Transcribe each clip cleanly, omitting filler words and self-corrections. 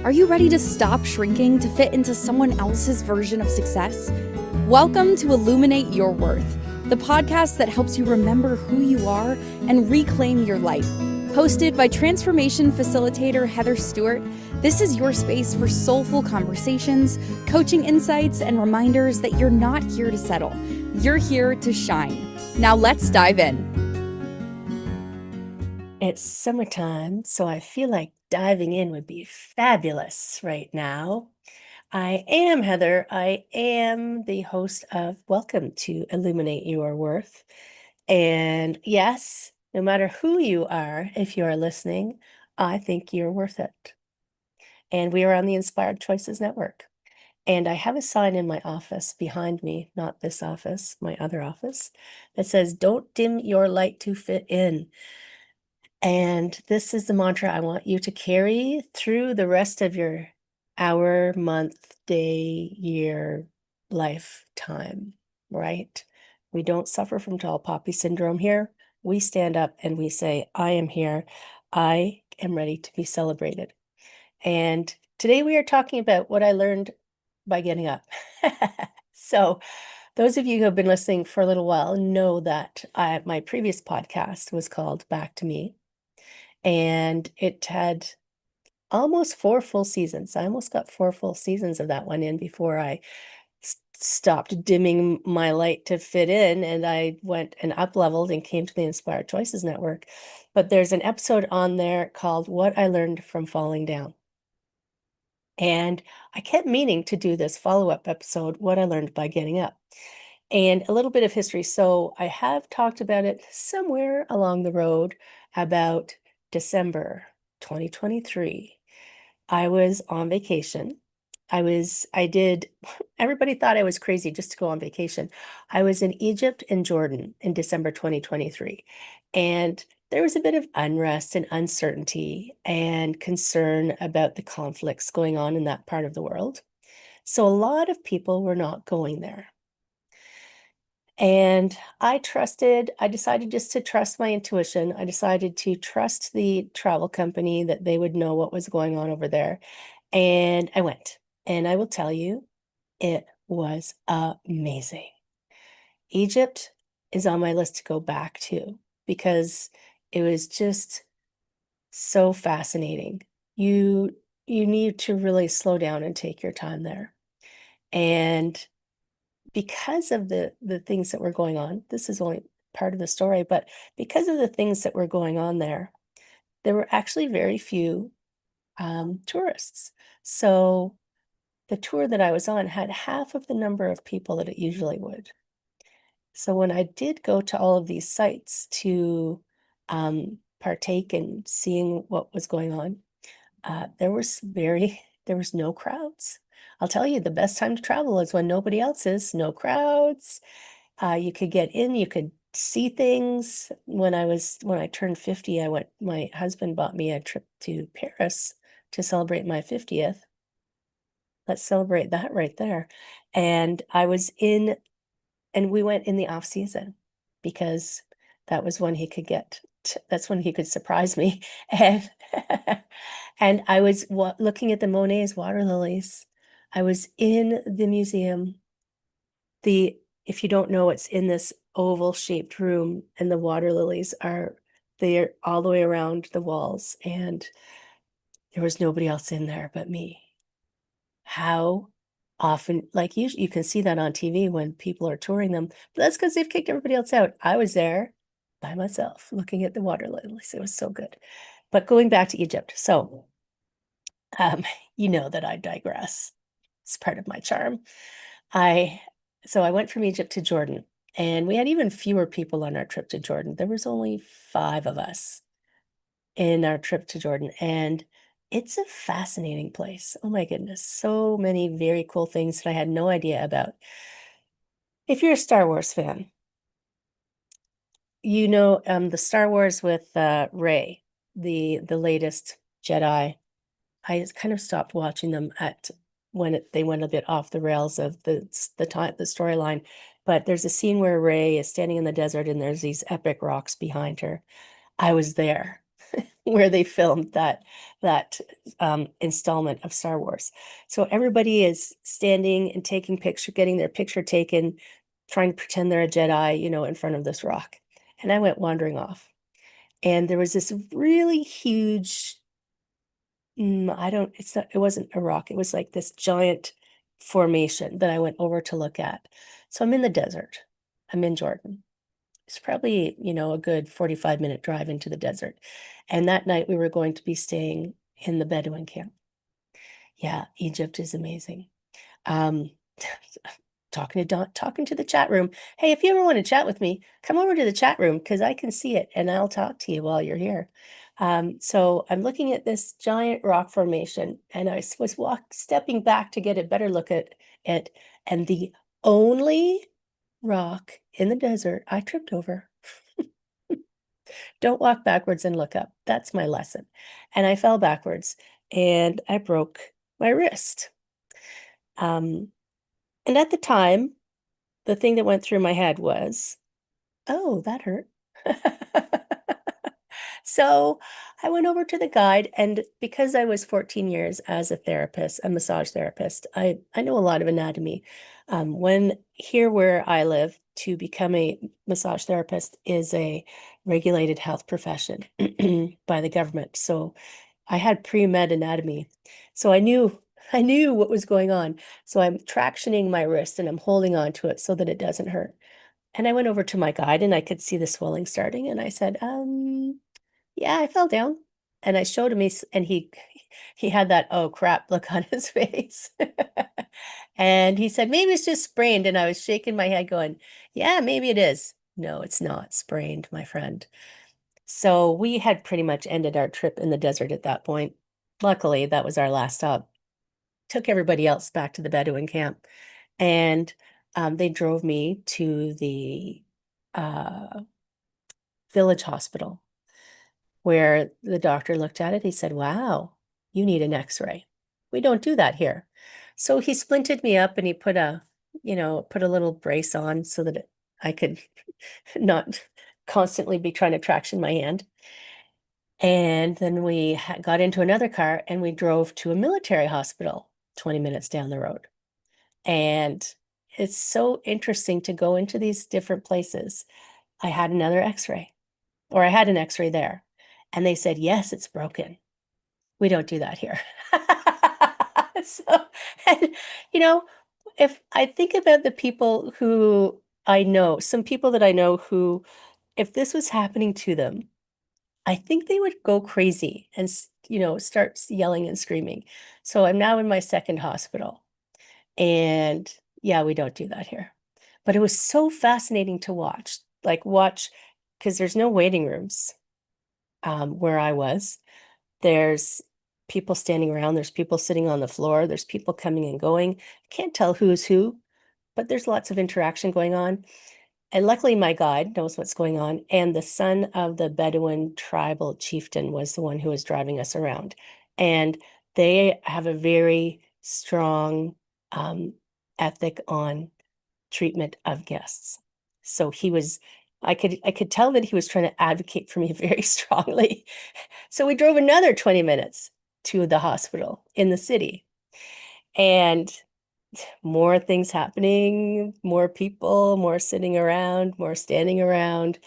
Are you ready to stop shrinking to fit into someone else's version of success? Welcome to Illuminate Your Worth, the podcast that helps you remember who you are and reclaim your life. Hosted by transformation facilitator Heather Stewart, this is your space for soulful conversations, coaching insights, and reminders that you're not here to settle. You're here to shine. Now let's dive in. It's summertime, so I feel like diving in would be fabulous right now. I am Heather. I am the host of Welcome to Illuminate Your Worth. And yes, no matter who you are, if you are listening, I think you're worth it. And we are on the Inspired Choices Network. And I have a sign in my office behind me, not this office, my other office, that says, "Don't dim your light to fit in." And this is the mantra I want you to carry through the rest of your hour, month, day, year, lifetime, right? We don't suffer from tall poppy syndrome here. We stand up and we say, I am here. I am ready to be celebrated. And today we are talking about what I learned by getting up. So, those of you who have been listening for a little while know that my previous podcast was called Back to Me. And it had almost 4 full seasons. I almost got 4 full seasons of that one in before I stopped dimming my light to fit in, and I went and up-leveled and came to the Inspired Choices Network. But there's an episode on there called What I Learned from Falling Down. And I kept meaning to do this follow-up episode, What I Learned by Getting Up. And a little bit of history. So I have talked about it somewhere along the road about December 2023. I was on vacation. Everybody thought I was crazy just to go on vacation. I was in Egypt and Jordan in December 2023. And there was a bit of unrest and uncertainty and concern about the conflicts going on in that part of the world. So a lot of people were not going there. And I decided just to trust my intuition. I decided to trust the travel company that they would know what was going on over there. And I went. And I will tell you, it was amazing. Egypt is on my list to go back to because it was just so fascinating. You need to really slow down and take your time there. And because of the things that were going on, this is only part of the story, but because of the things that were going on there were actually very few tourists. So the tour that I was on had half of the number of people that it usually would. So when I did go to all of these sites to partake in seeing what was going on, there was no crowds. I'll tell you, the best time to travel is when nobody else is, no crowds. You could get in, you could see things. When I turned 50, my husband bought me a trip to Paris to celebrate my 50th. Let's celebrate that right there. And we went in the off season because that was when that's when he could surprise me. And and I was looking at the Monet's water lilies. I was in the museum. If you don't know, it's in this oval shaped room, and the water lilies are there all the way around the walls, and there was nobody else in there but me. How often, like you can see that on TV when people are touring them, but that's because they've kicked everybody else out. I was there by myself looking at the water lilies. It was so good. But going back to Egypt, so um, you know that I digress. It's part of my charm. So I went from Egypt to Jordan, and we had even fewer people on our trip to Jordan. There was only 5 of us in our trip to Jordan, and it's a fascinating place. Oh my goodness, so many very cool things that I had no idea about. If you're a Star Wars fan, you know the Star Wars with Rey, the latest Jedi. I kind of stopped watching them they went a bit off the rails of the storyline. But there's a scene where Rey is standing in the desert and there's these epic rocks behind her. I was there. where they filmed that installment of Star Wars. So everybody is standing and taking picture, getting their picture taken, trying to pretend they're a Jedi, in front of this rock. And I went wandering off. And there was this really huge, it wasn't a rock. It was like this giant formation that I went over to look at. So I'm in the desert. I'm in Jordan. It's probably, a good 45-minute drive into the desert. And that night we were going to be staying in the Bedouin camp. Yeah, Egypt is amazing. Um, talking to the chat room. Hey, if you ever want to chat with me, come over to the chat room because I can see it and I'll talk to you while you're here. So I'm looking at this giant rock formation and I was stepping back to get a better look at it. And the only rock in the desert I tripped over. Don't walk backwards and look up. That's my lesson. And I fell backwards and I broke my wrist. And at the time, the thing that went through my head was, oh, that hurt. So I went over to the guide, and because I was 14 years as a therapist, a massage therapist, I know a lot of anatomy. When here where I live, to become a massage therapist is a regulated health profession by the government. So I had pre-med anatomy. So I knew what was going on. So I'm tractioning my wrist and I'm holding on to it so that it doesn't hurt. And I went over to my guide and I could see the swelling starting. And I said, yeah, I fell down. And I showed him, and he had that, oh crap, look on his face. And he said, maybe it's just sprained. And I was shaking my head going, yeah, maybe it is. No, it's not sprained, my friend. So we had pretty much ended our trip in the desert at that point. Luckily, that was our last stop. Took everybody else back to the Bedouin camp. And they drove me to the uh, village hospital where the doctor looked at it. He said, wow, you need an x-ray. We don't do that here. So he splinted me up and he put a little brace on so that I could not constantly be trying to traction my hand. And then we got into another car and we drove to a military hospital 20 minutes down the road. And it's so interesting to go into these different places. I had another x-ray, or I had an x-ray there. And they said, yes, it's broken. We don't do that here. So, and, if I think about the people who I know, some people that I know who, if this was happening to them, I think they would go crazy and, start yelling and screaming. So I'm now in my second hospital. And yeah, we don't do that here. But it was so fascinating to watch, because there's no waiting rooms where I was. There's people standing around, there's people sitting on the floor, there's people coming and going. Can't tell who's who, but there's lots of interaction going on. And luckily, my guide knows what's going on. And the son of the Bedouin tribal chieftain was the one who was driving us around. And they have a very strong ethic on treatment of guests. So I could tell that he was trying to advocate for me very strongly. So we drove another 20 minutes to the hospital in the city. And more things happening, more people, more sitting around, more standing around.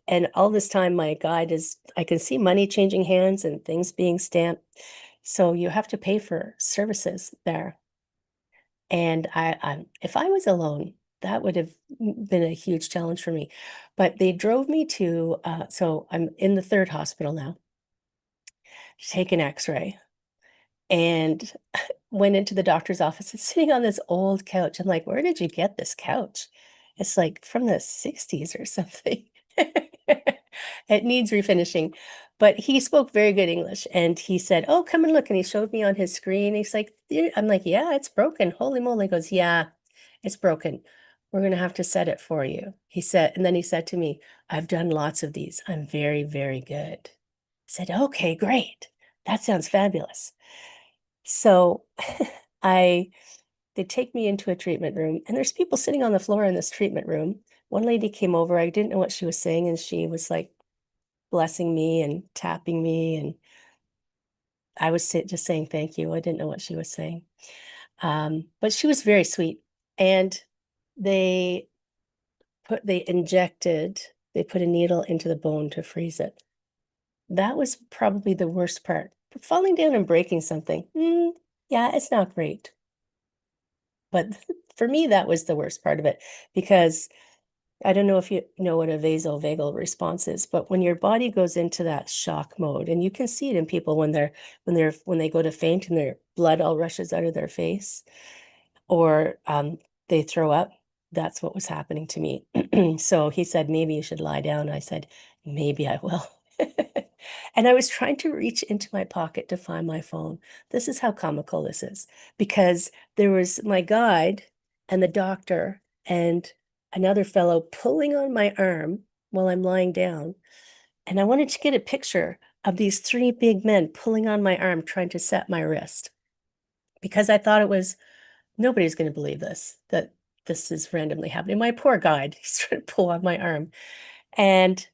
And all this time, my guide I can see money changing hands and things being stamped. So you have to pay for services there. And if I was alone, that would have been a huge challenge for me. But they drove me so I'm in the third hospital now, to take an x-ray. And went into the doctor's office. It's sitting on this old couch. I'm like, where did you get this couch? It's like from the 60s or something. It needs refinishing. But he spoke very good English and he said, oh, come and look. And he showed me on his screen. He's like, I'm like, yeah, it's broken. Holy moly. He goes, yeah, it's broken. We're going to have to set it for you. He said, and then he said to me, I've done lots of these. I'm very, very good. I said, okay, great. That sounds fabulous. So they take me into a treatment room and there's people sitting on the floor in this treatment room. One lady came over. I didn't know what she was saying. And she was like, blessing me and tapping me, and I was just saying thank you. I didn't know what she was saying. But she was very sweet. And they they put a needle into the bone to freeze it. That was probably the worst part. But falling down and breaking something, yeah, it's not great. But for me, that was the worst part of it, because I don't know if you know what a vasovagal response is, but when your body goes into that shock mode, and you can see it in people when they go to faint and their blood all rushes out of their face, or they throw up. That's what was happening to me. So he said, maybe you should lie down. I said, maybe I will. And I was trying to reach into my pocket to find my phone. This is how comical this is, because there was my guide and the doctor and another fellow pulling on my arm while I'm lying down. And I wanted to get a picture of these three big men pulling on my arm, trying to set my wrist, because I thought it was, nobody's going to believe this, that this is randomly happening. My poor guide, he's trying to pull on my arm. And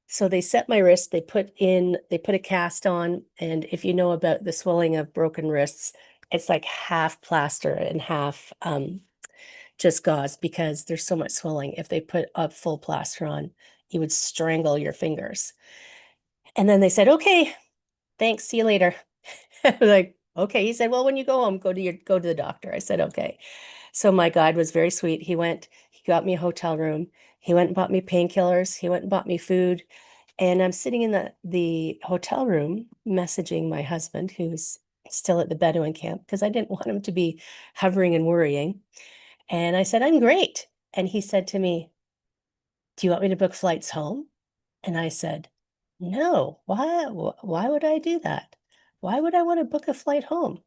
so they set my wrist, they put a cast on. And if you know about the swelling of broken wrists, it's like half plaster and half just gauze, because there's so much swelling. If they put a full plaster on, you would strangle your fingers. And then they said, okay, thanks, see you later. I was like, okay. He said, well, when you go home, go to the doctor. I said, okay. So my guide was very sweet. He got me a hotel room. He went and bought me painkillers. He went and bought me food. And I'm sitting in the hotel room messaging my husband, who's still at the Bedouin camp, because I didn't want him to be hovering and worrying. And I said, I'm great. And he said to me, do you want me to book flights home? And I said, no, why would I do that? Why would I want to book a flight home?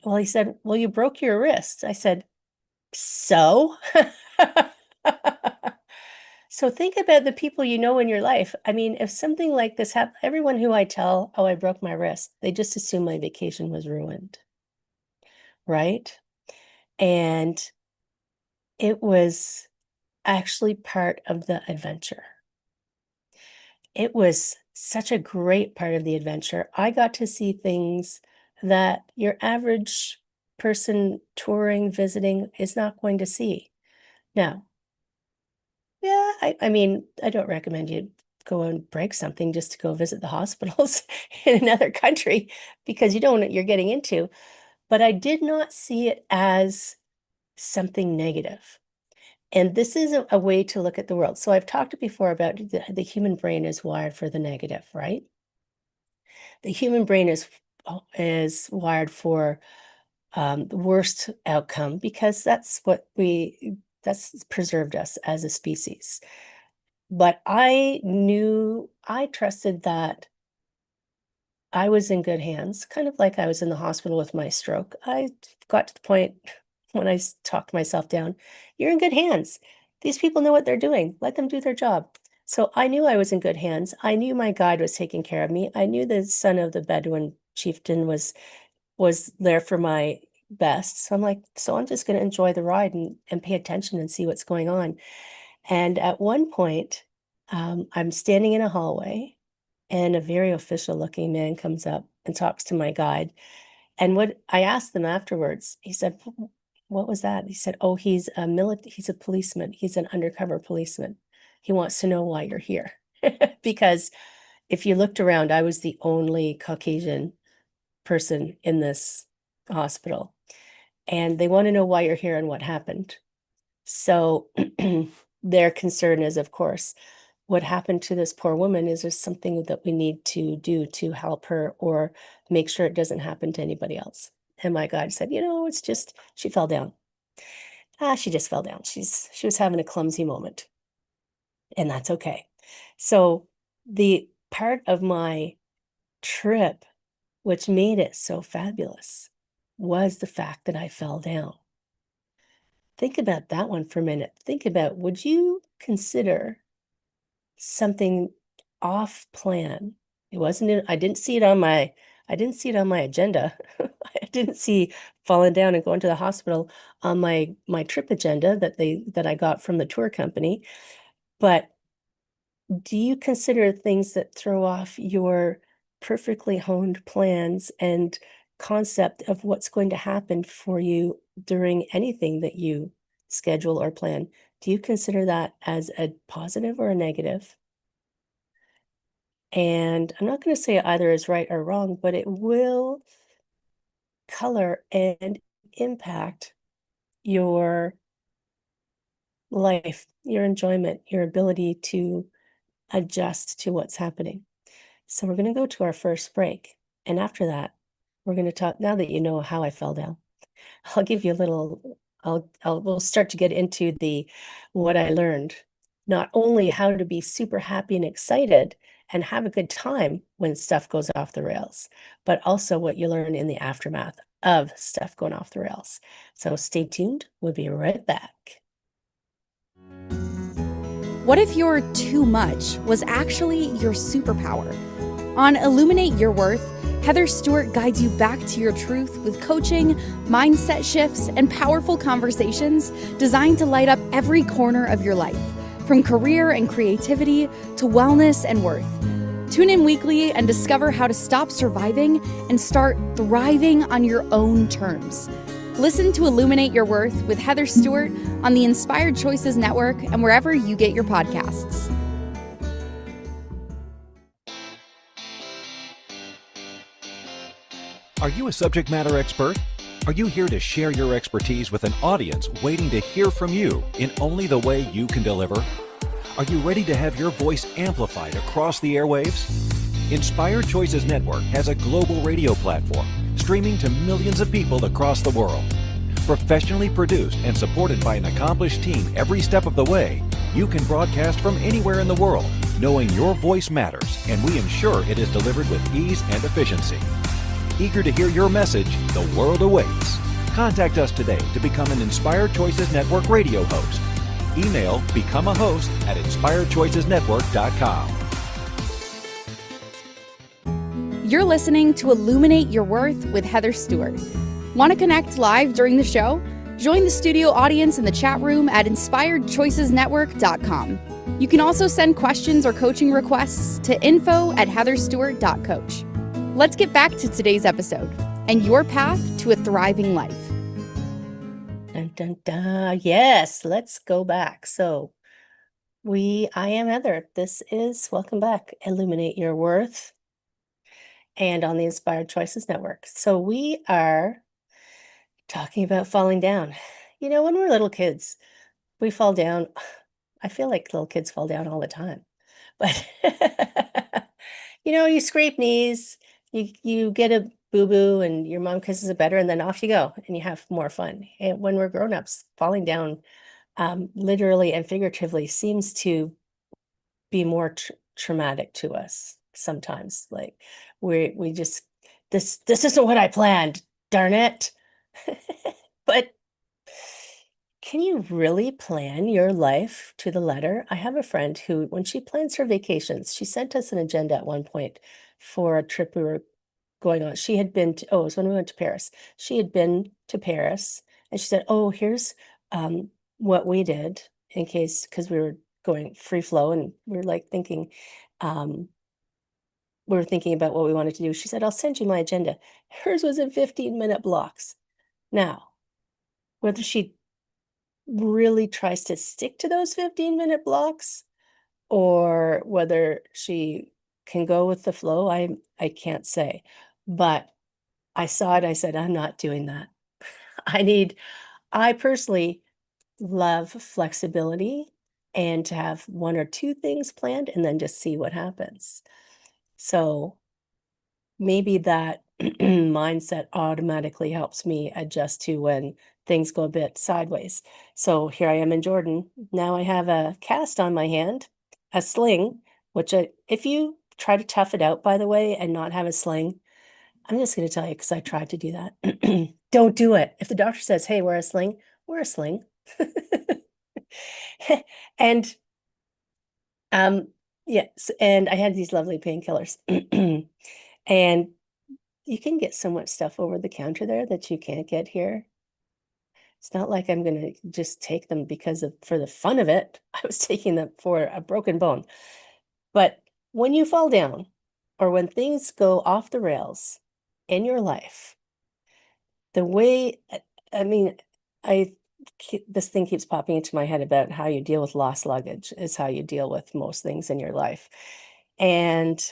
Well, he said, well, you broke your wrist. I said, so? So think about the people you know in your life. I mean, if something like this happened, everyone who I tell, oh, I broke my wrist, they just assume my vacation was ruined, right? And it was actually part of the adventure. It was such a great part of the adventure. I got to see things that your average person touring, visiting is not going to see. Now, yeah, I mean, I don't recommend you go and break something just to go visit the hospitals in another country, because you don't know what you're getting into. But I did not see it as something negative. And this is a way to look at the world. So I've talked before about the human brain is wired for the negative, right? The human brain is wired for the worst outcome, because that's preserved us as a species. But I trusted that I was in good hands, kind of like I was in the hospital with my stroke. I got to the point when I talked myself down, you're in good hands. These people know what they're doing. Let them do their job. So I knew I was in good hands. I knew my guide was taking care of me. I knew the son of the Bedouin chieftain was there for my best. So I'm like, so I'm just going to enjoy the ride and pay attention and see what's going on. And at one point, I'm standing in a hallway, and a very official looking man comes up and talks to my guide. And what I asked them afterwards, he said, what was that? He said, oh, he's a policeman. He's an undercover policeman. He wants to know why you're here. Because if you looked around, I was the only Caucasian person in this hospital. And they want to know why you're here and what happened. So their concern is, of course, what happened to this poor woman? Is there something that we need to do to help her or make sure it doesn't happen to anybody else? And my guide said, it's just, she fell down. She just fell down. She was having a clumsy moment, and that's okay. So the part of my trip, which made it so fabulous, was the fact that I fell down. Think about that one for a minute. Think about, would you consider something off plan? I didn't see it on my agenda. I didn't see falling down and going to the hospital on my trip agenda that I got from the tour company. But do you consider things that throw off your perfectly honed plans and concept of what's going to happen for you during anything that you schedule or plan? Do you consider that as a positive or a negative? And I'm not going to say either is right or wrong, but it will color and impact your life, your enjoyment, your ability to adjust to what's happening. So we're going to go to our first break. And after that, we're going to talk. Now that you know how I fell down, I'll give you a little, we'll start to get into what I learned, not only how to be super happy and excited and have a good time when stuff goes off the rails, but also what you learn in the aftermath of stuff going off the rails. So stay tuned. We'll be right back. What if your too much was actually your superpower? On Illuminate Your Worth, Heather Stewart guides you back to your truth with coaching, mindset shifts, and powerful conversations designed to light up every corner of your life, from career and creativity to wellness and worth. Tune in weekly and discover how to stop surviving and start thriving on your own terms. Listen to Illuminate Your Worth with Heather Stewart on the Inspired Choices Network and wherever you get your podcasts. Are you a subject matter expert? Are you here to share your expertise with an audience waiting to hear from you in only the way you can deliver? Are you ready to have your voice amplified across the airwaves? Inspired Choices Network has a global radio platform streaming to millions of people across the world. Professionally produced and supported by an accomplished team every step of the way, you can broadcast from anywhere in the world, knowing your voice matters, and we ensure it is delivered with ease and efficiency. Eager to hear your message, the world awaits. Contact us today to become an Inspired Choices Network radio host. Email become a host at inspiredchoicesnetwork.com. You're listening to Illuminate Your Worth with Heather Stewart. Want to connect live during the show? Join the studio audience in the chat room at inspiredchoicesnetwork.com. You can also send questions or coaching requests to info@heatherstewart.coach. Let's get back to today's episode and your path to a thriving life. Dun, dun, dun. Yes, let's go back. So I am Heather. This is, welcome back, Illuminate Your Worth, and on the Inspired Choices Network. So we are talking about falling down. You know, when we're little kids, we fall down. I feel like little kids fall down all the time. But, you scrape knees, you get a boo-boo and your mom kisses it better, and then off you go and you have more fun. And when we're grown-ups, falling down literally and figuratively seems to be more traumatic to us sometimes. Like we just, this isn't what I planned, darn it. But can you really plan your life to the letter? I have a friend who, when she plans her vacations, she sent us an agenda at one point for a trip we were going on. She had been to, it was when we went to Paris. She had been to Paris and she said, oh, here's what we did in case, because we were going free flow and we were like thinking, we were thinking about what we wanted to do. She said, I'll send you my agenda. Hers was in 15-minute blocks. Now, whether she really tries to stick to those 15-minute blocks or whether she can go with the flow, I can't say. But I saw it, I said, I'm not doing that. I personally love flexibility and to have one or two things planned and then just see what happens. So maybe that mindset automatically helps me adjust to when things go a bit sideways. So here I am in Jordan. Now I have a cast on my hand, a sling, which if you try to tough it out, by the way, and not have a sling, I'm just going to tell you because I tried to do that. Don't do it. If the doctor says, hey, wear a sling, wear a sling. And yes, and I had these lovely painkillers. And you can get so much stuff over the counter there that you can't get here. It's not like I'm going to just take them for the fun of it. I was taking them for a broken bone. But when you fall down or when things go off the rails in your life, the way, I mean, this thing keeps popping into my head about how you deal with lost luggage is how you deal with most things in your life. And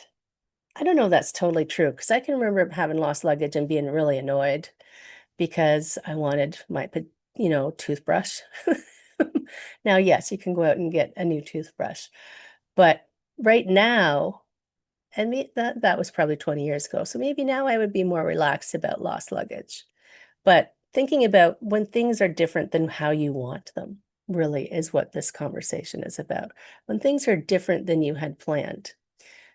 I don't know if that's totally true, because I can remember having lost luggage and being really annoyed because I wanted my, toothbrush. Now, yes, you can go out and get a new toothbrush, but right now, and that was probably 20 years ago, so maybe now I would be more relaxed about lost luggage. But thinking about when things are different than how you want them really is what this conversation is about. When things are different than you had planned.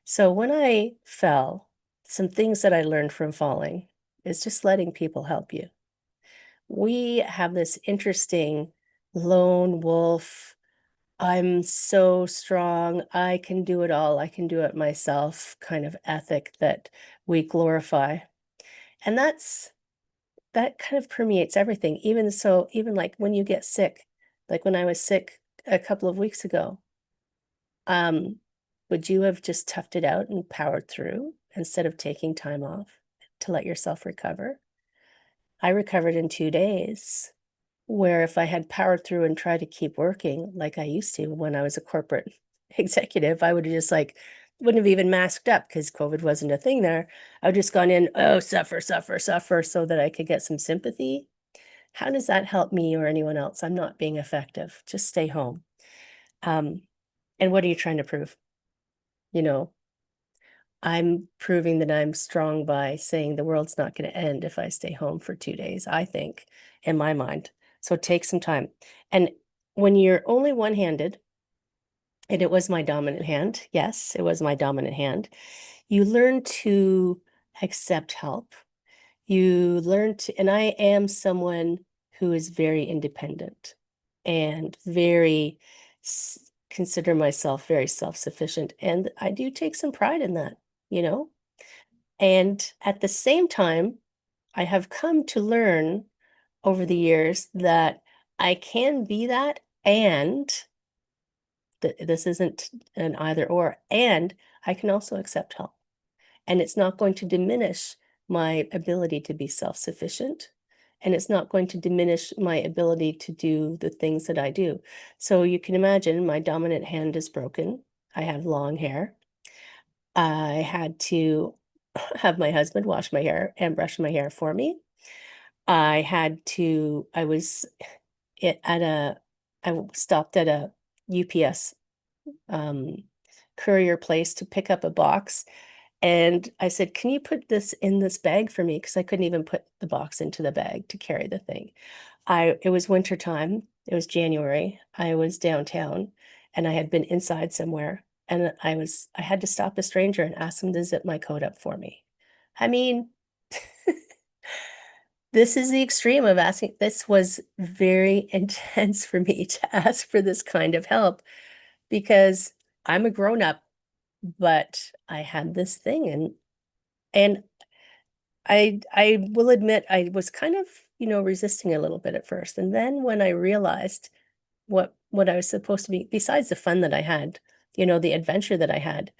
So when I fell, some things that I learned from falling is just letting people help you. We have this interesting lone wolf, I'm so strong, I can do it all, I can do it myself kind of ethic that we glorify. And that kind of permeates everything. Even like when you get sick, like when I was sick a couple of weeks ago, um, would you have just toughed it out and powered through instead of taking time off to let yourself recover? I recovered in 2 days, where if I had powered through and tried to keep working like I used to when I was a corporate executive, I would have just wouldn't have even masked up because COVID wasn't a thing there. I would just gone in, oh, suffer, suffer, suffer, so that I could get some sympathy. How does that help me or anyone else? I'm not being effective. Just stay home. Um, and what are you trying to prove? You know, I'm proving that I'm strong by saying the world's not going to end if I stay home for 2 days, I think, in my mind. So take some time. And when you're only one-handed, and it was my dominant hand, yes, it was my dominant hand, you learn to accept help. You learn to, and I am someone who is very independent and consider myself very self-sufficient. And I do take some pride in that, you know? And at the same time, I have come to learn over the years that I can be that, and this isn't an either or, and I can also accept help. And it's not going to diminish my ability to be self-sufficient. And it's not going to diminish my ability to do the things that I do. So you can imagine my dominant hand is broken. I have long hair. I had to have my husband wash my hair and brush my hair for me. I was at stopped at a UPS courier place to pick up a box. And I said, can you put this in this bag for me? Because I couldn't even put the box into the bag to carry the thing. It was winter time. It was January. I was downtown and I had been inside somewhere. And I had to stop a stranger and ask him to zip my coat up for me. I mean, this is the extreme of asking. This was very intense for me to ask for this kind of help because I'm a grown up, but I had this thing, and I will admit I was kind of, resisting a little bit at first. And then when I realized what I was supposed to be, besides the fun that I had, the adventure that I had,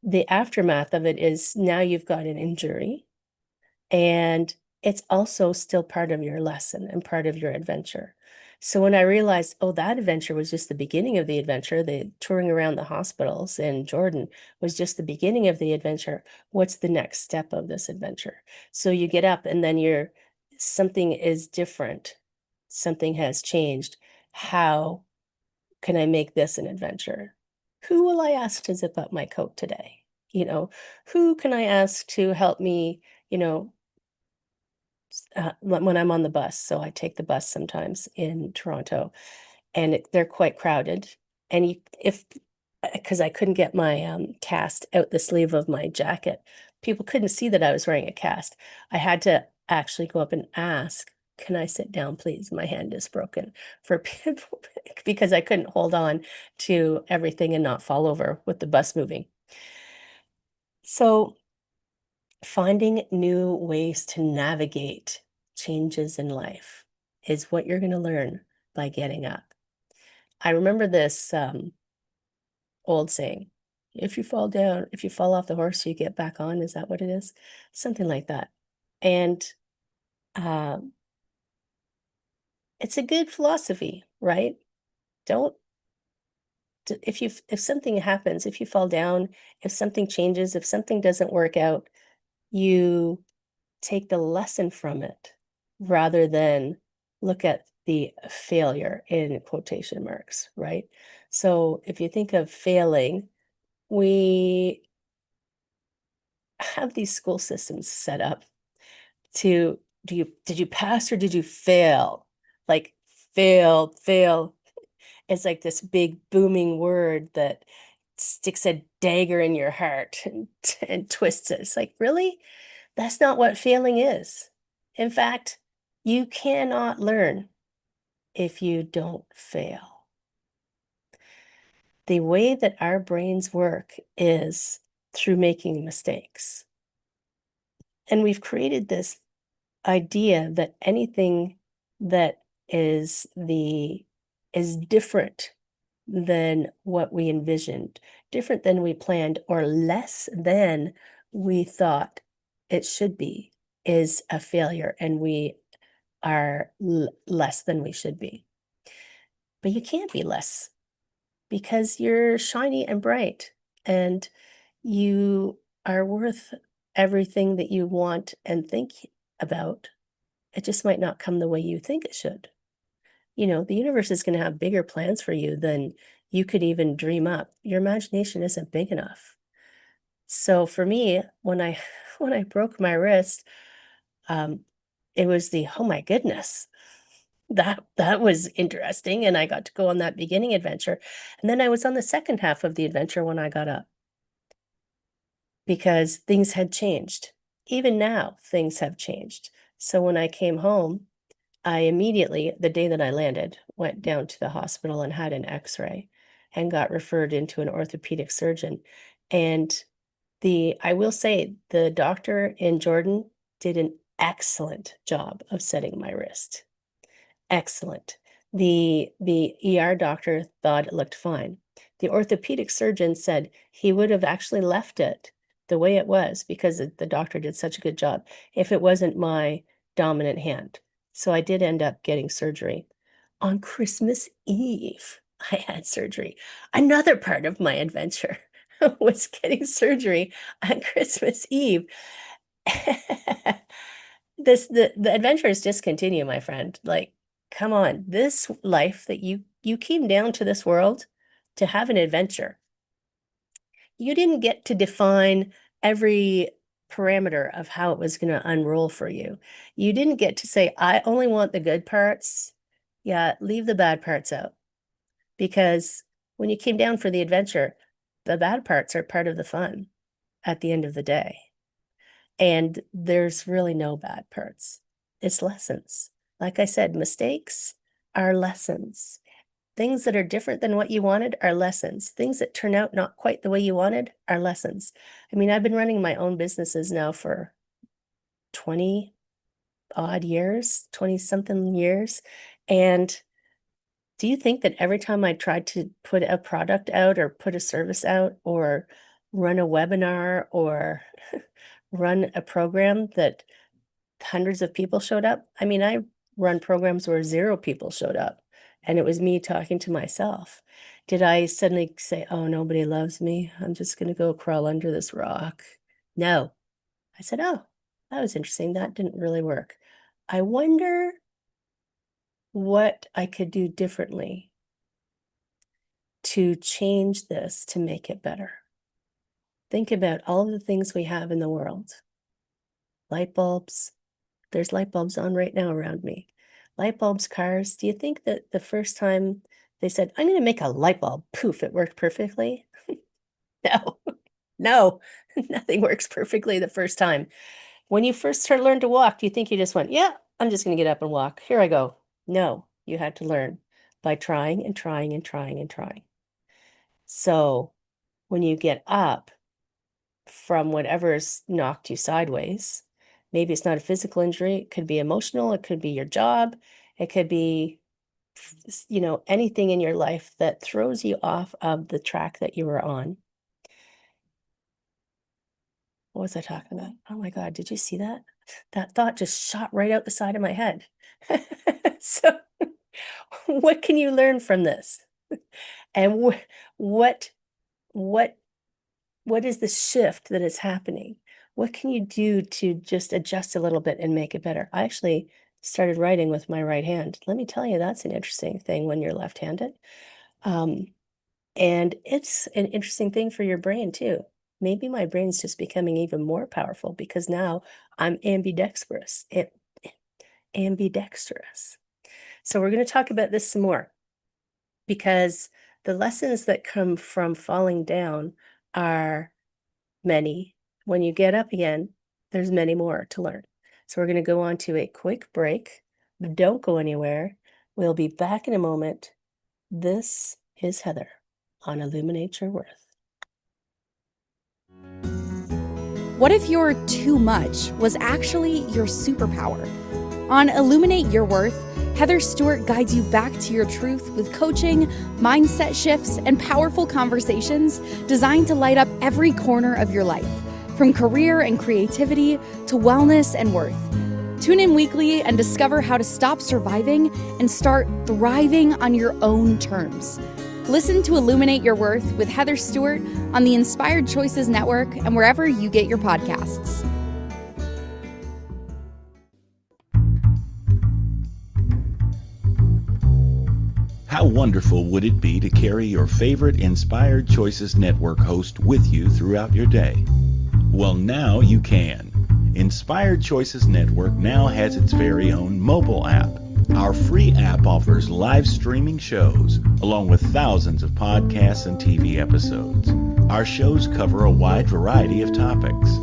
the aftermath of it is now you've got an injury, and it's also still part of your lesson and part of your adventure. So when I realized, oh, that adventure was just the beginning of the adventure, the touring around the hospitals in Jordan was just the beginning of the adventure. What's the next step of this adventure? So you get up and then something is different. Something has changed. How can I make this an adventure? Who will I ask to zip up my coat today? Who can I ask to help me, when I'm on the bus? So I take the bus sometimes in Toronto, and they're quite crowded. And because I couldn't get my cast out the sleeve of my jacket, people couldn't see that I was wearing a cast. I had to actually go up and ask, can I sit down, please? My hand is broken, for people, because I couldn't hold on to everything and not fall over with the bus moving. So finding new ways to navigate changes in life is what you're going to learn by getting up. I remember this old saying, if you fall down, if you fall off the horse, you get back on. Is that what it is? Something like that. And um, it's a good philosophy, right? Don't if something happens, if you fall down, if something changes, if something doesn't work out, you take the lesson from it rather than look at the failure in quotation marks, right? So if you think of failing, we have these school systems set up to did you pass or did you fail? Like fail. It's like this big booming word that sticks a dagger in your heart and twists it. It's like, really? That's not what failing is. In fact, you cannot learn if you don't fail. The way that our brains work is through making mistakes. And we've created this idea that anything that is different than what we envisioned, different than we planned, or less than we thought it should be, is a failure, and we are less than we should be. But you can't be less because you're shiny and bright, and you are worth everything that you want and think about. It just might not come the way you think it should. The universe is going to have bigger plans for you than you could even dream up. Your imagination isn't big enough. So for me, when I when I broke my wrist, it was oh my goodness, that was interesting, and I got to go on that beginning adventure, and then I was on the second half of the adventure when I got up because things had changed. Even now, things have changed. So when I came home, I immediately, the day that I landed, went down to the hospital and had an X-ray and got referred into an orthopedic surgeon. And I will say, the doctor in Jordan did an excellent job of setting my wrist. Excellent. The ER doctor thought it looked fine. The orthopedic surgeon said he would have actually left it the way it was because the doctor did such a good job if it wasn't my dominant hand. So I did end up getting surgery. On Christmas Eve, I had surgery. Another part of my adventure was getting surgery on Christmas Eve. The adventures just continue, my friend. Like, come on, this life that you came down to this world to have an adventure. You didn't get to define every parameter of how it was going to unroll for you. You didn't get to say, I only want the good parts. Yeah, leave the bad parts out. Because when you came down for the adventure, the bad parts are part of the fun at the end of the day. And there's really no bad parts. It's lessons. Like I said, mistakes are lessons. Things that are different than what you wanted are lessons. Things that turn out not quite the way you wanted are lessons. I mean, I've been running my own businesses now for 20 odd years, 20 something years. And do you think that every time I tried to put a product out or put a service out or run a webinar or run a program that hundreds of people showed up? I mean, I run programs where 0 people showed up and it was me talking to myself. Did I suddenly say, oh, nobody loves me, I'm just going to go crawl under this rock? No. I said, oh, that was interesting. That didn't really work. I wonder what I could do differently to change this to make it better. Think about all of the things we have in the world. Light bulbs. There's light bulbs on right now around me. Light bulbs, cars. Do you think that the first time they said, I'm going to make a light bulb, poof, it worked perfectly? No, no, nothing works perfectly the first time. When you first learn to walk, do you think you just went, yeah, I'm just going to get up and walk. Here I go. No, you had to learn by trying and trying and trying and trying. So when you get up from whatever's knocked you sideways, maybe it's not a physical injury, it could be emotional, it could be your job, it could be, anything in your life that throws you off of the track that you were on. What was I talking about? Oh my God, did you see that? That thought just shot right out the side of my head. So, what can you learn from this? And what what what is the shift that is happening? What can you do to just adjust a little bit and make it better? I actually started writing with my right hand. Let me tell you, that's an interesting thing when you're left-handed. Um, and it's an interesting thing for your brain too. Maybe my brain's just becoming even more powerful because now I'm ambidextrous. Ambidextrous. So we're going to talk about this some more because the lessons that come from falling down are many. When you get up again, there's many more to learn. So we're going to go on to a quick break. Don't go anywhere. We'll be back in a moment. This is Heather on Illuminate Your Worth. What if your too much was actually your superpower? On Illuminate Your Worth, Heather Stewart guides you back to your truth with coaching, mindset shifts, and powerful conversations designed to light up every corner of your life, from career and creativity to wellness and worth. Tune in weekly and discover how to stop surviving and start thriving on your own terms. Listen to Illuminate Your Worth with Heather Stewart on the Inspired Choices Network and wherever you get your podcasts. How wonderful would it be to carry your favorite Inspired Choices Network host with you throughout your day? Well, now you can. Inspired Choices Network now has its very own mobile app. Our free app offers live streaming shows, along with thousands of podcasts and TV episodes. Our shows cover a wide variety of topics.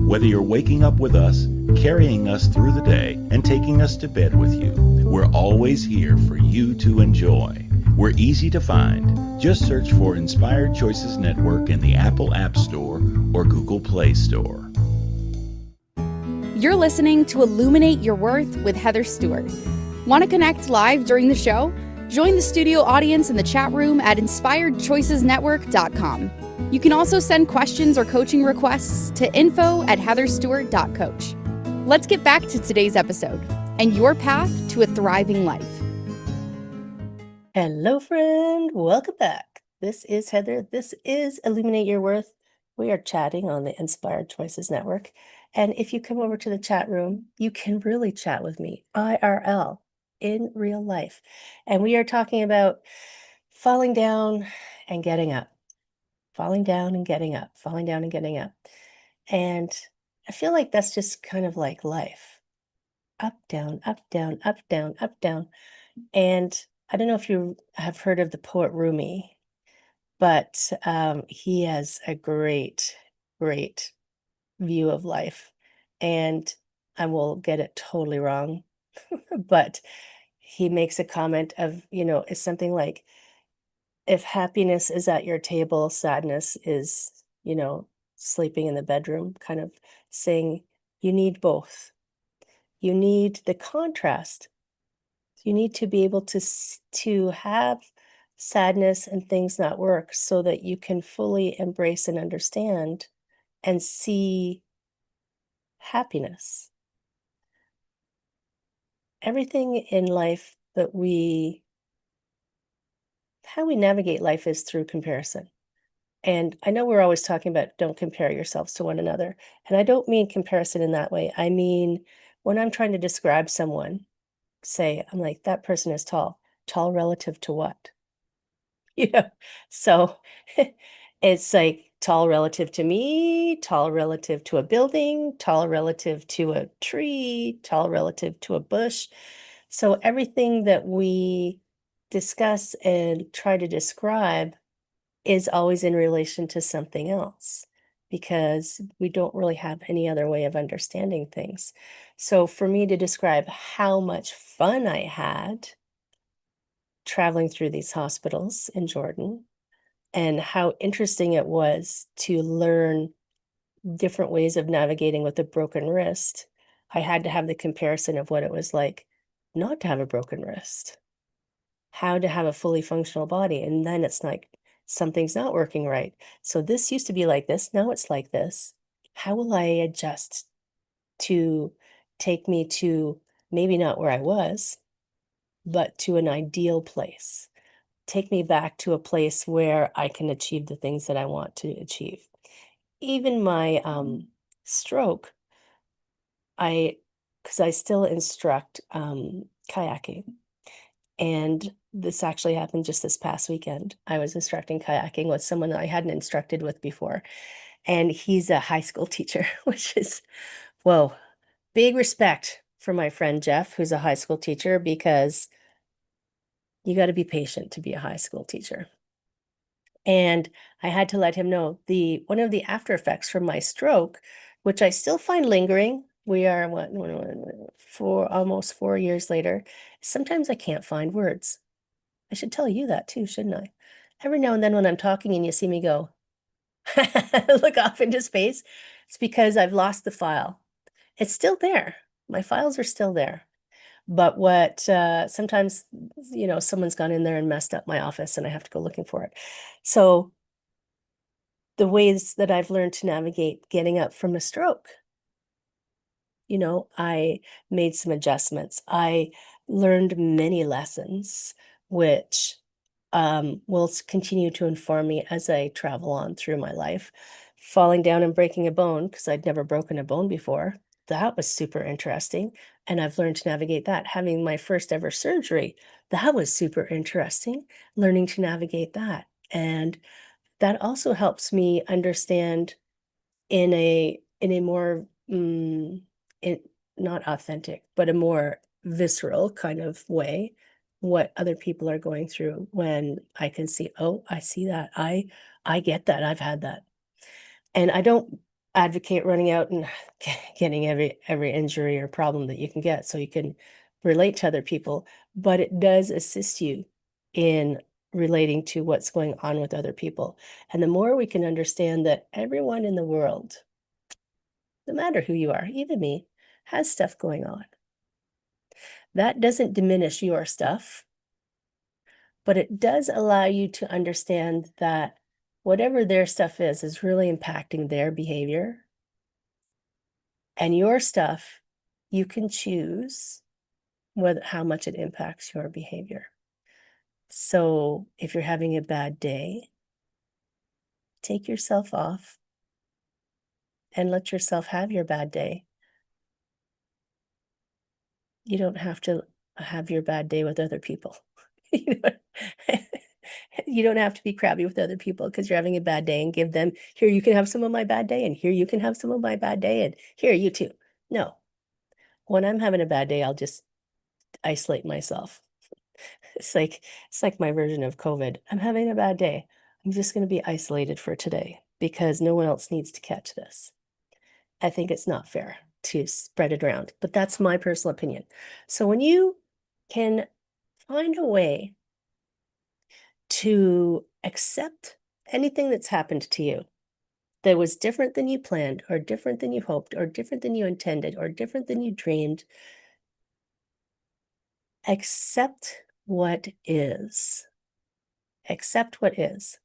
Whether you're waking up with us, carrying us through the day, and taking us to bed with you, we're always here for you to enjoy. We're easy to find. Just search for Inspired Choices Network in the Apple App Store or Google Play Store. You're listening to Illuminate Your Worth with Heather Stewart. Want to connect live during the show? Join the studio audience in the chat room at inspiredchoicesnetwork.com. You can also send questions or coaching requests to info@heatherstewart.coach. Let's get back to today's episode and your path to a thriving life. Hello, friend. Welcome back. This is Heather. This is Illuminate Your Worth. We are chatting on the Inspired Choices Network. And if you come over to the chat room, you can really chat with me, IRL, in real life. And we are talking about falling down and getting up, falling down and getting up, falling down and getting up. And I feel like that's just kind of like life. Up, down, up, down, up, down, up, down. And I don't know if you have heard of the poet Rumi, but he has a great, great view of life. And I will get it totally wrong, but he makes a comment of, it's something like, if happiness is at your table, sadness is, sleeping in the bedroom, kind of saying you need both. You need the contrast. You need to be able to have sadness and things not work so that you can fully embrace and understand and see happiness. Everything in life how we navigate life is through comparison. And I know we're always talking about don't compare yourselves to one another. And I don't mean comparison in that way. I mean, when I'm trying to describe someone, I'm like, that person is tall. Tall relative to what? So it's like tall relative to me, tall relative to a building, tall relative to a tree, tall relative to a bush. So everything that we discuss and try to describe is always in relation to something else because we don't really have any other way of understanding things. So for me to describe how much fun I had traveling through these hospitals in Jordan and how interesting it was to learn different ways of navigating with a broken wrist, I had to have the comparison of what it was like not to have a broken wrist, how to have a fully functional body. And then it's like, something's not working right. So this used to be like this. Now it's like this. how will I adjust to take me to maybe not where I was, but to an ideal place? Take me back to a place where I can achieve the things that I want to achieve. Even my stroke, because I still instruct kayaking. And this actually happened just this past weekend. I was instructing kayaking with someone that I hadn't instructed with before. And he's a high school teacher, which is, whoa, big respect for my friend Jeff, who's a high school teacher, because you got to be patient to be a high school teacher. And I had to let him know one of the after effects from my stroke, which I still find lingering. We are almost 4 years later. Sometimes I can't find words. I should tell you that too, shouldn't I? Every now and then when I'm talking and you see me go, look off into space, it's because I've lost the file. It's still there. My files are still there. But what sometimes, someone's gone in there and messed up my office and I have to go looking for it. So the ways that I've learned to navigate getting up from a stroke, I made some adjustments. I learned many lessons, which will continue to inform me as I travel on through my life. Falling down and breaking a bone, because I'd never broken a bone before, that was super interesting. And I've learned to navigate that. Having my first ever surgery, that was super interesting, learning to navigate that. And that also helps me understand in a more not authentic, but a more visceral kind of way, what other people are going through, when I can see, oh, I see that. I get that. I've had that. And I don't advocate running out and getting every injury or problem that you can get so you can relate to other people, but it does assist you in relating to what's going on with other people. And the more we can understand that everyone in the world, no matter who you are, even me, has stuff going on, that doesn't diminish your stuff, but it does allow you to understand that whatever their stuff is really impacting their behavior. And your stuff, you can choose how much it impacts your behavior. So if you're having a bad day, take yourself off and let yourself have your bad day. You don't have to have your bad day with other people. You don't have to be crabby with other people because you're having a bad day and give them, here, you can have some of my bad day, and here, you can have some of my bad day, and here, you too. No. When I'm having a bad day, I'll just isolate myself. It's like my version of COVID. I'm having a bad day. I'm just going to be isolated for today because no one else needs to catch this. I think it's not fair to spread it around, but that's my personal opinion. So when you can find a way to accept anything that's happened to you that was different than you planned, or different than you hoped, or different than you intended, or different than you dreamed, accept what is. Accept what is.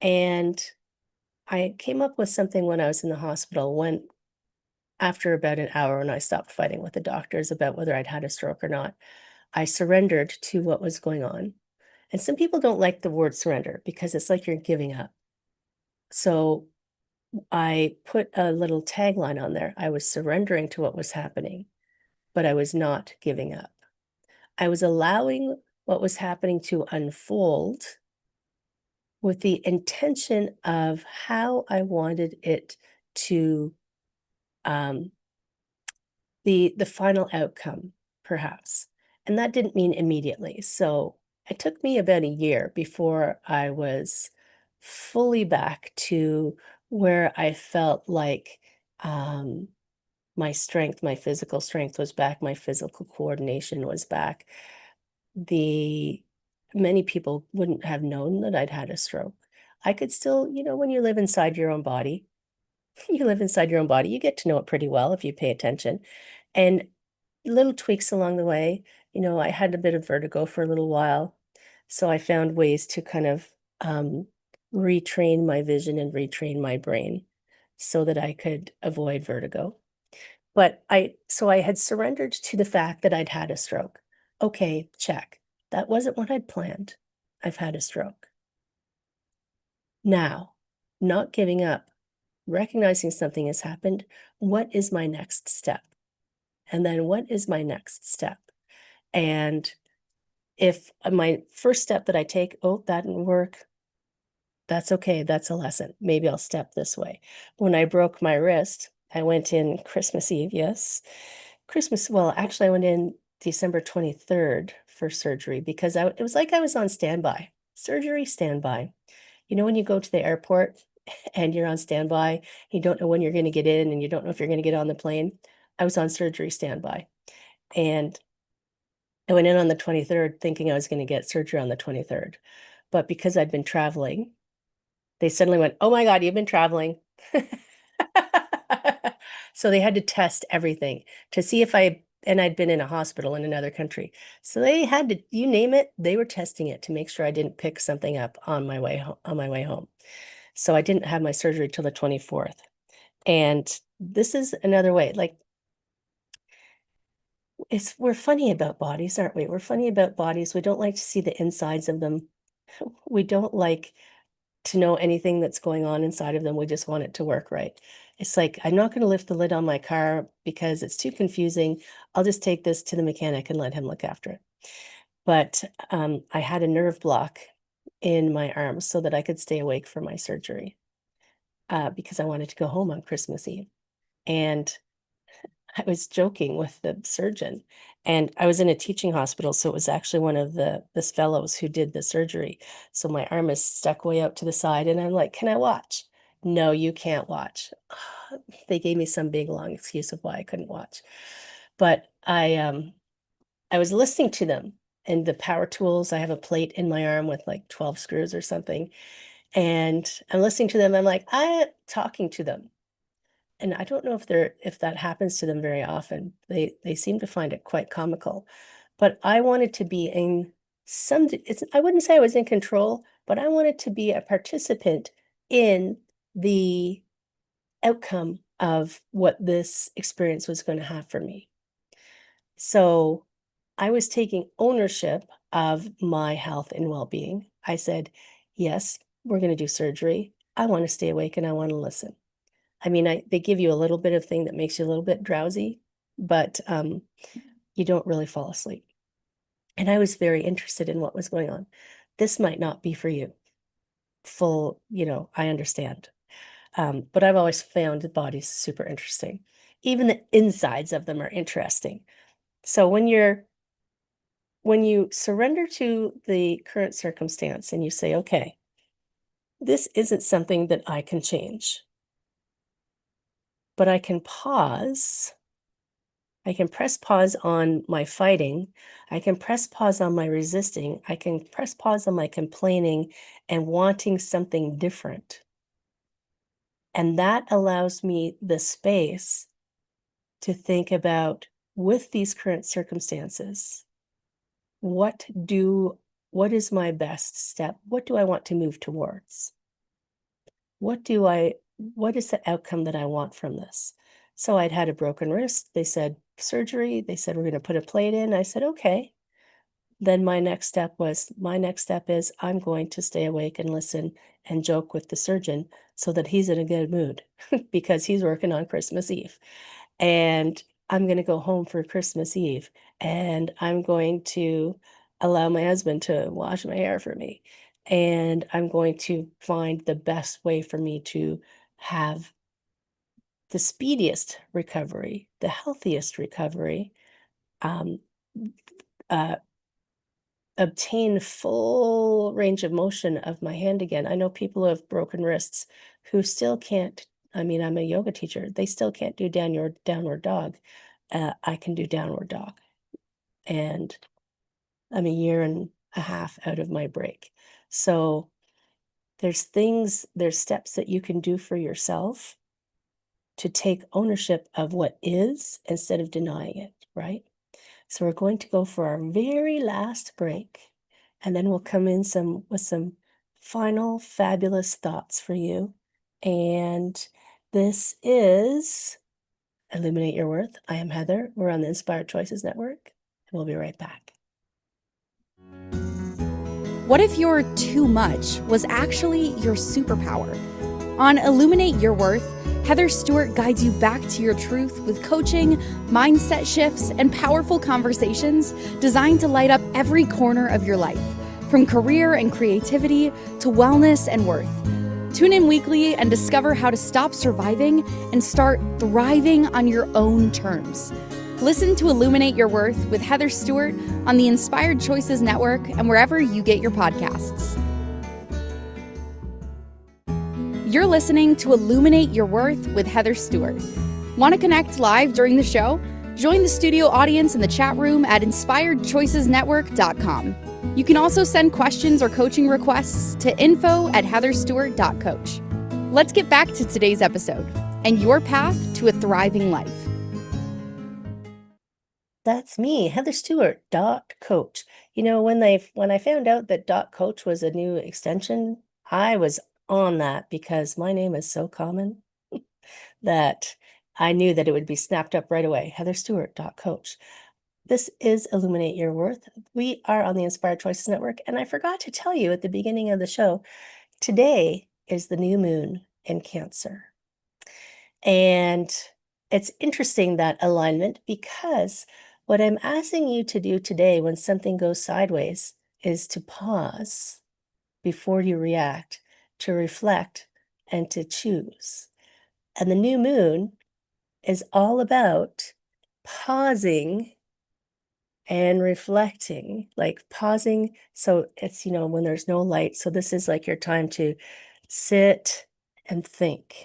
And I came up with something when I was in the hospital, when after about an hour, when I stopped fighting with the doctors about whether I'd had a stroke or not, I surrendered to what was going on. And some people don't like the word surrender because it's like you're giving up. So I put a little tagline on there. I was surrendering to what was happening, but I was not giving up. I was allowing what was happening to unfold with the intention of how I wanted it to, the final outcome, perhaps. And that didn't mean immediately. So it took me about a year before I was fully back to where I felt like my strength, my physical strength was back, my physical coordination was back. Many people wouldn't have known that I'd had a stroke. I could still, when you live inside your own body, you live inside your own body, you get to know it pretty well if you pay attention. And little tweaks along the way, I had a bit of vertigo for a little while. So I found ways to kind of retrain my vision and retrain my brain so that I could avoid vertigo. But I had surrendered to the fact that I'd had a stroke. Okay, check. That wasn't what I'd planned. I've had a stroke. Now, not giving up, recognizing something has happened. What is my next step? And then what is my next step? And if my first step that I take, oh, that didn't work, that's okay. That's a lesson. Maybe I'll step this way. When I broke my wrist, I went in Christmas Eve, yes. Well, actually, I went in December 23rd for surgery because it was like I was on standby, surgery standby. You know, when you go to the airport and you're on standby, you don't know when you're going to get in and you don't know if you're going to get on the plane. I was on surgery standby. And I went in on the 23rd thinking I was going to get surgery on the 23rd. But because I'd been traveling, they suddenly went, oh my God, you've been traveling. So they had to test everything to see if and I'd been in a hospital in another country. So they had to, you name it, they were testing it to make sure I didn't pick something up on my way home. So I didn't have my surgery till the 24th. And this is another way, like, we're funny about bodies, aren't we? We're funny about bodies. We don't like to see the insides of them. We don't like to know anything that's going on inside of them. We just want it to work right. It's like, I'm not going to lift the lid on my car because it's too confusing. I'll just take this to the mechanic and let him look after it. But I had a nerve block in my arm so that I could stay awake for my surgery because I wanted to go home on Christmas Eve. And I was joking with the surgeon, and I was in a teaching hospital, so it was actually one of this fellows who did the surgery. So my arm is stuck way out to the side, and I'm like, "Can I watch?" "No, you can't watch." They gave me some big long excuse of why I couldn't watch, but I was listening to them and the power tools. I have a plate in my arm with like 12 screws or something, and I'm listening to them. I'm like, I'm talking to them. And I don't know if that happens to them very often. They seem to find it quite comical. But I wanted to be I wouldn't say I was in control, but I wanted to be a participant in the outcome of what this experience was going to have for me. So I was taking ownership of my health and well-being. I said, yes, we're going to do surgery. I want to stay awake and I want to listen. I mean, they give you a little bit of thing that makes you a little bit drowsy, but you don't really fall asleep. And I was very interested in what was going on. This might not be for you. I understand. But I've always found the bodies super interesting. Even the insides of them are interesting. So when you surrender to the current circumstance and you say, okay, this isn't something that I can change, but I can pause. I can press pause on my fighting. I can press pause on my resisting. I can press pause on my complaining and wanting something different. And that allows me the space to think about, with these current circumstances, what is my best step? What do I want to move towards? What is the outcome that I want from this? So I'd had a broken wrist. They said surgery. They said, we're going to put a plate in. I said, okay. Then my next step is I'm going to stay awake and listen and joke with the surgeon so that he's in a good mood because he's working on Christmas Eve. And I'm going to go home for Christmas Eve and I'm going to allow my husband to wash my hair for me. And I'm going to find the best way for me to have the speediest recovery, the healthiest recovery, obtain full range of motion of my hand again. I know people who have broken wrists who still can't. I mean, I'm a yoga teacher. They still can't do downward dog. I can do downward dog. And I'm a year and a half out of my break. So there's steps that you can do for yourself to take ownership of what is instead of denying it, right? So we're going to go for our very last break, and then we'll come in with some final fabulous thoughts for you. And This is Illuminate Your Worth. I am Heather. We're on the Inspired Choices Network, and we'll be right back. What if your too much was actually your superpower? On Illuminate Your Worth, Heather Stewart guides you back to your truth with coaching, mindset shifts, and powerful conversations designed to light up every corner of your life, from career and creativity to wellness and worth. Tune in weekly and discover how to stop surviving and start thriving on your own terms. Listen to Illuminate Your Worth with Heather Stewart on the Inspired Choices Network and wherever you get your podcasts. You're listening to Illuminate Your Worth with Heather Stewart. Want to connect live during the show? Join the studio audience in the chat room at inspiredchoicesnetwork.com. You can also send questions or coaching requests to info@heatherstewart.coach. Let's get back to today's episode and your path to a thriving life. That's me, Heather Stewart, .coach. You know, when I found out that .coach was a new extension, I was on that because my name is so common that I knew that it would be snapped up right away. Heather Stewart, .coach. This is Illuminate Your Worth. We are on the Inspired Choices Network, and I forgot to tell you at the beginning of the show, today is the new moon in Cancer. And it's interesting, that alignment, because what I'm asking you to do today when something goes sideways is to pause before you react, to reflect, and to choose. And the new moon is all about pausing and reflecting, like pausing. So it's, when there's no light. So this is like your time to sit and think.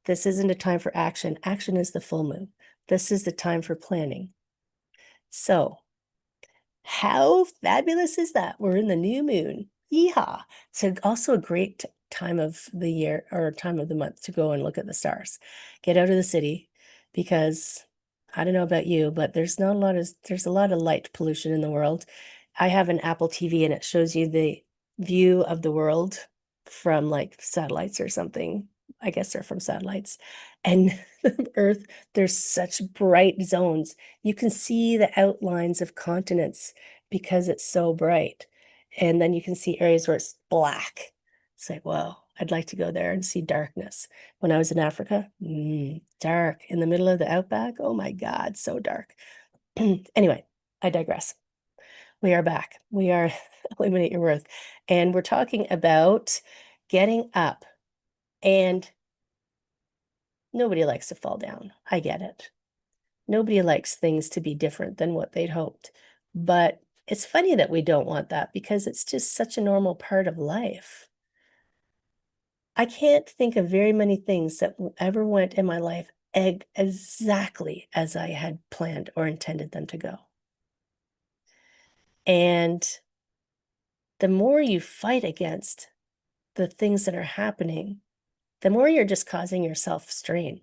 This isn't a time for action. Action is the full moon. This is the time for planning. So how fabulous is that? We're in the new moon. Yeehaw. It's also a great time of the year, or time of the month, to go and look at the stars. Get out of the city, because I don't know about you, but there's a lot of light pollution in the world. I have an Apple TV, and it shows you the view of the world from like satellites or something. I guess they're from satellites. And Earth, there's such bright zones. You can see the outlines of continents because it's so bright. And then you can see areas where it's black. It's like, whoa, I'd like to go there and see darkness. When I was in Africa, dark in the middle of the outback. Oh my God, so dark. Anyway, I digress. We are back. We are Illuminate Your Worth. And we're talking about getting up. And nobody likes to fall down. I get it. Nobody likes things to be different than what they'd hoped. But it's funny that we don't want that, because it's just such a normal part of life. I can't think of very many things that ever went in my life exactly as I had planned or intended them to go. And the more you fight against the things that are happening, the more you're just causing yourself strain.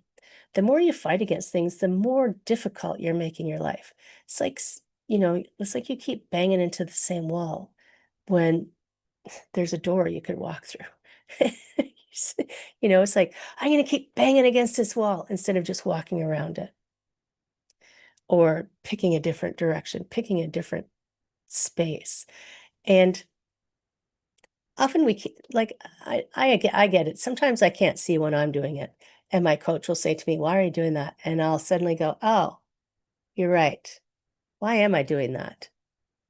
The more you fight against things, the more difficult you're making your life. It's like, it's like you keep banging into the same wall when there's a door you could walk through. It's like, I'm going to keep banging against this wall instead of just walking around it, or picking a different direction, picking a different space. And often I get it. Sometimes I can't see when I'm doing it. And my coach will say to me, why are you doing that? And I'll suddenly go, oh, you're right. Why am I doing that?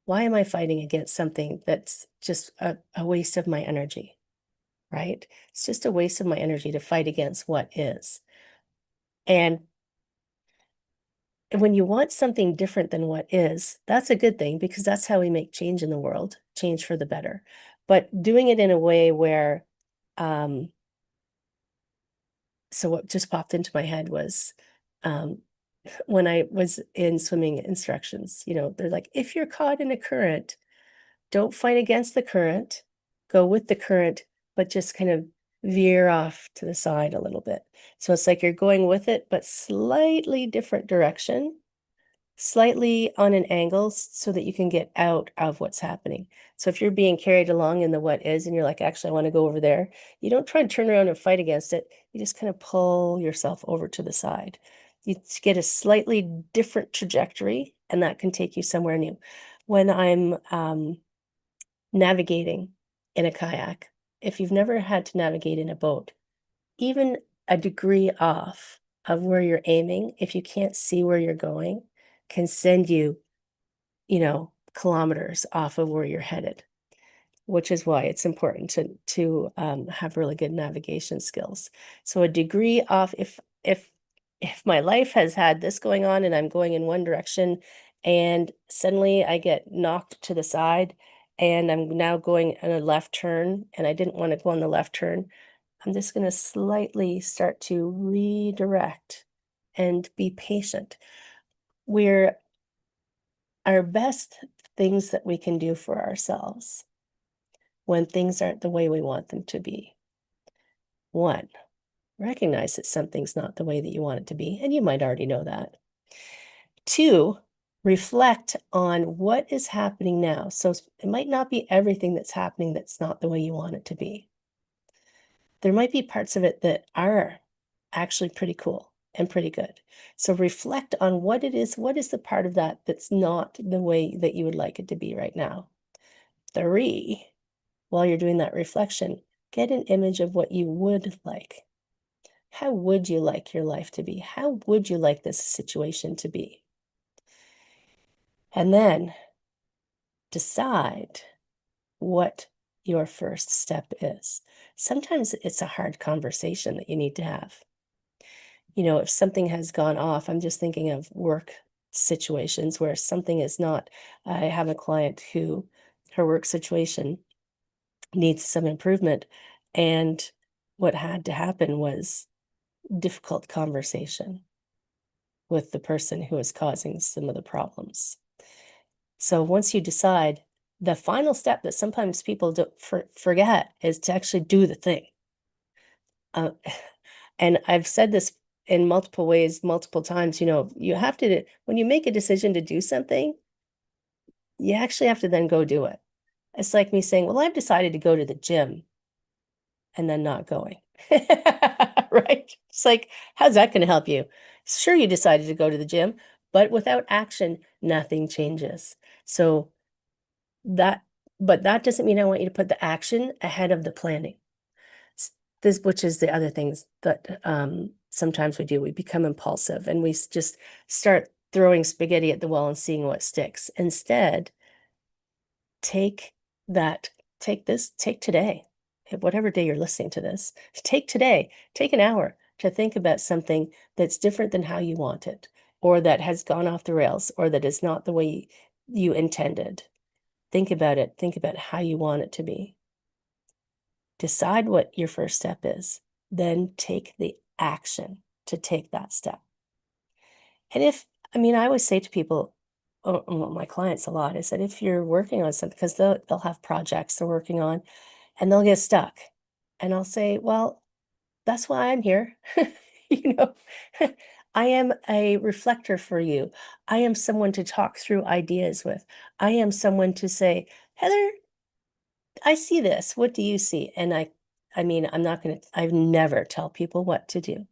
Why am I fighting against something that's just a waste of my energy, right? It's just a waste of my energy to fight against what is. And when you want something different than what is, that's a good thing, because that's how we make change in the world, change for the better. But doing it in a way where, so what just popped into my head was, when I was in swimming instructions, they're like, if you're caught in a current, don't fight against the current, go with the current, but just kind of veer off to the side a little bit. So it's like you're going with it, but slightly different direction. slightly on an angle so that you can get out of what's happening. So if you're being carried along in the what is, and you're like, actually, I want to go over there, you don't try and turn around and fight against it. You just kind of pull yourself over to the side. You get a slightly different trajectory, and that can take you somewhere new. When I'm navigating in a kayak, if you've never had to navigate in a boat, even a degree off of where you're aiming, if you can't see where you're going, can send you, kilometers off of where you're headed, which is why it's important to have really good navigation skills. So a degree off, if my life has had this going on and I'm going in one direction and suddenly I get knocked to the side and I'm now going in a left turn and I didn't want to go on the left turn, I'm just going to slightly start to redirect and be patient. Our best things that we can do for ourselves when things aren't the way we want them to be. 1, recognize that something's not the way that you want it to be, and you might already know that. 2, reflect on what is happening now. So it might not be everything that's happening that's not the way you want it to be. There might be parts of it that are actually pretty cool and pretty good. So reflect on what it is. What is the part of that that's not the way that you would like it to be right now? 3, while you're doing that reflection, get an image of what you would like. How would you like your life to be? How would you like this situation to be? And then decide what your first step is. Sometimes it's a hard conversation that you need to have. If something has gone off, I'm just thinking of work situations where something is not. I have a client who her work situation needs some improvement, and what had to happen was difficult conversation with the person who is causing some of the problems. So once you decide, the final step that sometimes people forget is to actually do the thing. And I've said this in multiple ways, multiple times, you have to, when you make a decision to do something, you actually have to then go do it. It's like me saying, well, I've decided to go to the gym and then not going, right? It's like, how's that going to help you? Sure, you decided to go to the gym, but without action, nothing changes. So but that doesn't mean I want you to put the action ahead of the planning. Which is the other things that sometimes we do. We become impulsive and we just start throwing spaghetti at the wall and seeing what sticks. Instead, take today, whatever day you're listening to this, take an hour to think about something that's different than how you want it, or that has gone off the rails, or that is not the way you intended. Think about it. Think about how you want it to be. Decide what your first step is, then take the action to take that step. And I always say to people, my clients a lot, is that if you're working on something, because they'll have projects they're working on and they'll get stuck. And I'll say, well, that's why I'm here. I am a reflector for you. I am someone to talk through ideas with. I am someone to say, Heather, I see this. What do you see? And I never tell people what to do,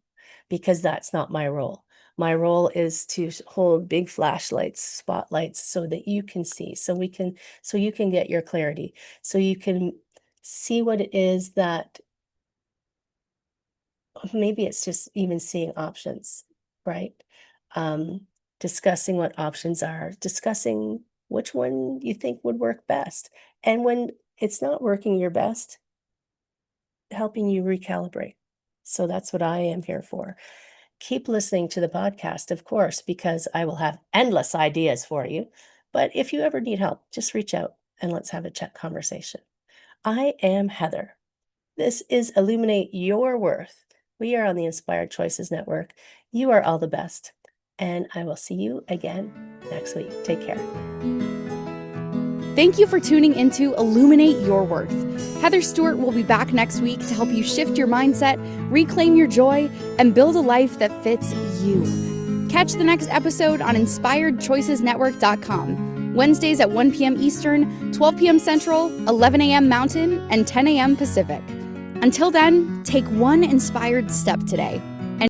because that's not my role. My role is to hold big flashlights, spotlights, so that you can see, so you can get your clarity, so you can see what it is that maybe it's just even seeing options, right? Discussing what options are, discussing which one you think would work best. And when it's not working your best, helping you recalibrate. So that's what I am here for. Keep listening to the podcast, of course, because I will have endless ideas for you. But if you ever need help, just reach out and let's have a chat conversation. I am Heather. This is Illuminate Your Worth. We are on the Inspired Choices Network. You are all the best. And I will see you again next week. Take care. Thank you for tuning into Illuminate Your Worth. Heather Stewart will be back next week to help you shift your mindset, reclaim your joy, and build a life that fits you. Catch the next episode on InspiredChoicesNetwork.com, Wednesdays at 1 p.m. Eastern, 12 p.m. Central, 11 a.m. Mountain, and 10 a.m. Pacific. Until then, take one inspired step today.